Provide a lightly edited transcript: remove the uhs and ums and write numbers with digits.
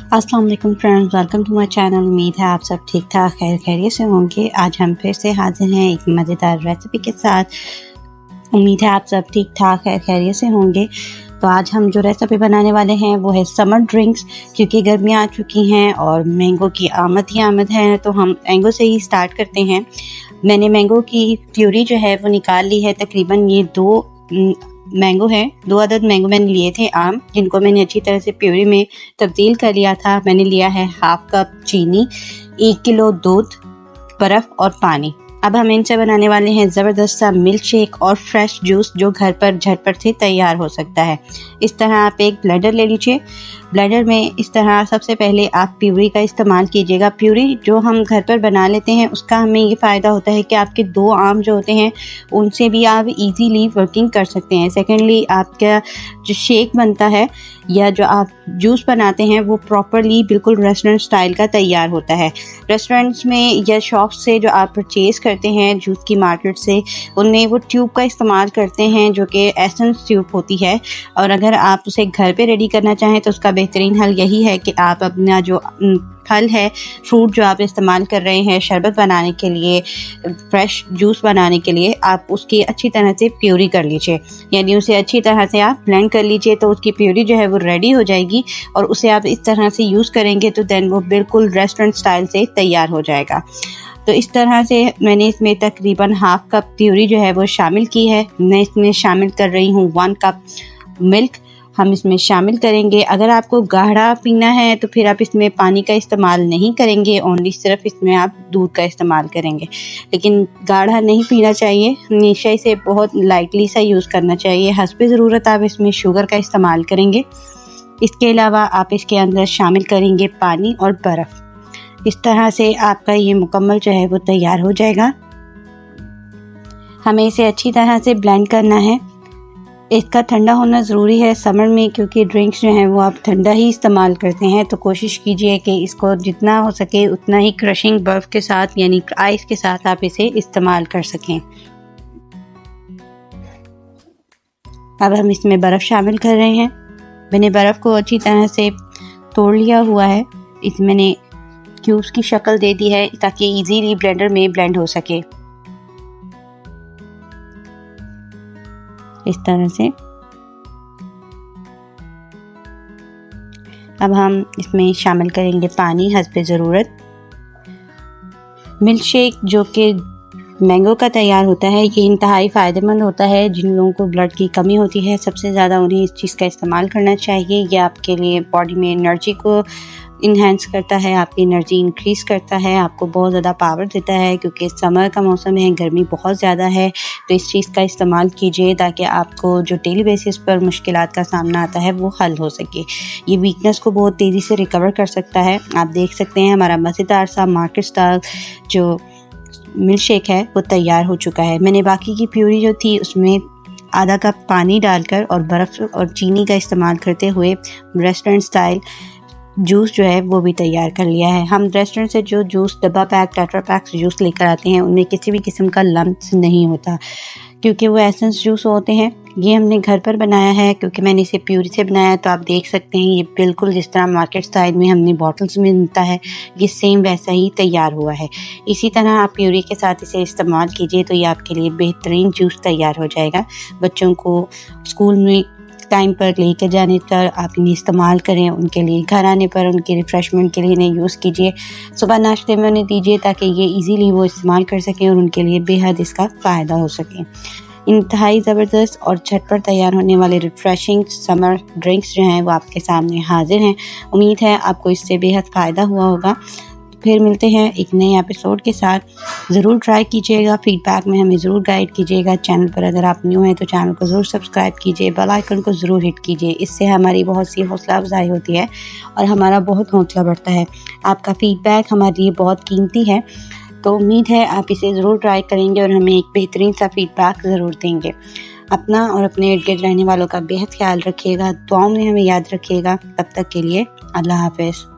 अस्सलाम वालेकुम friends, welcome to my channel. उम्मीद है आप सब ठीक ठाक खैर खैरियत से होंगे। आज हम फिर से हाजिर हैं एक मज़ेदार रेसिपी के साथ। उम्मीद है आप सब ठीक ठाक खैर खैरियत से होंगे। तो आज हम जो रेसिपी बनाने वाले हैं वो है समर ड्रिंक्स, क्योंकि गर्मियाँ आ चुकी हैं और मैंगो की आमद ही आमद है, तो हम मैंगो से ही स्टार्ट करते हैं। मैंने मैंगो की प्यूरी जो है वो निकाल ली है। तकरीबन ये दो मैंगो है, 2 अदद मैंगो मैंने लिए थे आम, जिनको मैंने अच्छी तरह से प्यूरी में तब्दील कर लिया था। मैंने लिया है 1/2 कप चीनी, 1 किलो दूध, बर्फ़ और पानी। अब हम इनसे बनाने वाले हैं ज़बरदस्त सा मिल्क शेक और फ्रेश जूस जो घर पर झटपट से तैयार हो सकता है। इस तरह आप एक ब्लेंडर ले लीजिए। ब्लेंडर में इस तरह सबसे पहले आप प्यूरी का इस्तेमाल कीजिएगा। प्यूरी जो हम घर पर बना लेते हैं उसका हमें ये फ़ायदा होता है कि आपके 2 आम जो होते हैं उनसे भी आप इजीली वर्किंग कर सकते हैं। सेकेंडली, आपका जो शेक बनता है या जो आप जूस बनाते हैं वो प्रॉपरली बिल्कुल रेस्टोरेंट स्टाइल का तैयार होता है। रेस्टोरेंट्स में या शॉप से जो आप परचेज़ करते हैं जूस की मार्केट से, उनमें वो ट्यूब का इस्तेमाल करते हैं जो कि एसेंस ट्यूब होती है। और अगर आप उसे घर पे रेडी करना चाहें तो उसका बेहतरीन हल यही है कि आप अपना जो फल है, फ्रूट जो आप इस्तेमाल कर रहे हैं शरबत बनाने के लिए, फ्रेश जूस बनाने के लिए, आप उसकी अच्छी तरह से प्यूरी कर लीजिए, यानी उसे अच्छी तरह से आप ब्लेंड कर लीजिए। तो उसकी प्यूरी जो है वो रेडी हो जाएगी और उसे आप इस तरह से यूज़ करेंगे तो देन वो बिल्कुल रेस्टोरेंट स्टाइल से तैयार हो जाएगा। तो इस तरह से मैंने इसमें तकरीबन 1/2 कप प्यूरी जो है वो शामिल की है। मैं इसमें शामिल कर रही हूँ 1 कप मिल्क हम इसमें शामिल करेंगे। अगर आपको गाढ़ा पीना है तो फिर आप इसमें पानी का इस्तेमाल नहीं करेंगे, ओनली सिर्फ इसमें आप दूध का इस्तेमाल करेंगे। लेकिन गाढ़ा नहीं पीना चाहिए, हमेशा इसे बहुत लाइटली सा यूज़ करना चाहिए। हस्बे ज़रूरत आप इसमें शुगर का इस्तेमाल करेंगे। इसके अलावा आप इसके अंदर शामिल करेंगे पानी और बर्फ़। इस तरह से आपका ये मुकम्मल जो है वो तैयार हो जाएगा। हमें इसे अच्छी तरह से ब्लेंड करना है। इसका ठंडा होना ज़रूरी है समर में, क्योंकि ड्रिंक्स जो हैं वो आप ठंडा ही इस्तेमाल करते हैं। तो कोशिश कीजिए कि इसको जितना हो सके उतना ही क्रशिंग बर्फ़ के साथ यानी आइस के साथ आप इसे इस्तेमाल कर सकें। अब हम इसमें बर्फ़ शामिल कर रहे हैं। मैंने बर्फ़ को अच्छी तरह से तोड़ लिया हुआ है। इसमें मैंने क्यूब्स की शक्ल दे दी है ताकि इजीली ब्लेंडर में ब्लेंड हो सके। इस तरह से अब हम इसमें शामिल करेंगे पानी हस्बे ज़रूरत। मिल्क शेक जो कि मैंगो का तैयार होता है ये इंतहाई फ़ायदेमंद होता है। जिन लोगों को ब्लड की कमी होती है सबसे ज़्यादा उन्हें इस चीज़ का इस्तेमाल करना चाहिए। ये आपके लिए बॉडी में एनर्जी को इन्हेंस करता है, आपकी एनर्जी इंक्रीज़ करता है, आपको बहुत ज़्यादा पावर देता है। क्योंकि समर का मौसम है, गर्मी बहुत ज़्यादा है, तो इस चीज़ का इस्तेमाल कीजिए ताकि आपको जो डेली बेसिस पर मुश्किलात का सामना आता है वो हल हो सके। ये वीकनेस को बहुत तेज़ी से रिकवर कर सकता है। आप देख सकते हैं हमारा मज़ेदार सा मार्केट स्टाइल जो मिल्क शेक है वो तैयार हो चुका है। मैंने बाकी की प्यूरी जो थी उसमें आधा कप पानी डालकर और बर्फ़ और चीनी का इस्तेमाल करते हुए रेस्टोरेंट स्टाइल जूस जो है वो भी तैयार कर लिया है। हम रेस्टोरेंट से जो जूस डब्बा पैक टेट्रा पैक जूस लेकर आते हैं उनमें किसी भी किस्म का लम्स नहीं होता, क्योंकि वो एसेंस जूस होते हैं। ये हमने घर पर बनाया है क्योंकि मैंने इसे प्यूरी से बनाया, तो आप देख सकते हैं ये बिल्कुल जिस तरह मार्केट स्टाइल में हमने बॉटल्स में मिलता है ये सेम वैसा ही तैयार हुआ है। इसी तरह आप प्यूरी के साथ इसे इस्तेमाल कीजिए तो ये आपके लिए बेहतरीन जूस तैयार हो जाएगा। बच्चों को स्कूल में टाइम पर लेकर जाने पर आप इन्हें इस्तेमाल करें, उनके लिए घर आने पर उनके रिफ़्रेशमेंट के लिए इन्हें यूज़ कीजिए। सुबह नाश्ते में उन्हें दीजिए ताकि ये इजीली वो इस्तेमाल कर सकें और उनके लिए बेहद इसका फ़ायदा हो सके। इंतहाई ज़बरदस्त और झटपट तैयार होने वाले रिफ़्रेशिंग समर ड्रिंक्स जो हैं वो आपके सामने हाजिर हैं। उम्मीद है आपको इससे बेहद फ़ायदा हुआ होगा। फिर मिलते हैं एक नए एपिसोड के साथ। ज़रूर ट्राई कीजिएगा, फीडबैक में हमें ज़रूर गाइड कीजिएगा। चैनल पर अगर आप न्यू हैं तो चैनल को ज़रूर सब्सक्राइब कीजिए, बेल आइकन को ज़रूर हिट कीजिए। इससे हमारी बहुत सी हौसला अफजाई होती है और हमारा बहुत हौसला बढ़ता है। आपका फीडबैक हमारे लिए बहुत कीमती है, तो उम्मीद है आप इसे ज़रूर ट्राई करेंगे और हमें एक बेहतरीन सा फीडबैक ज़रूर देंगे। अपना और अपने इर्द गिर्द रहने वालों का बेहद ख्याल रखिएगा, दुआओं में हमें याद रखिएगा। तब तक के लिए अल्लाह हाफ़िज़।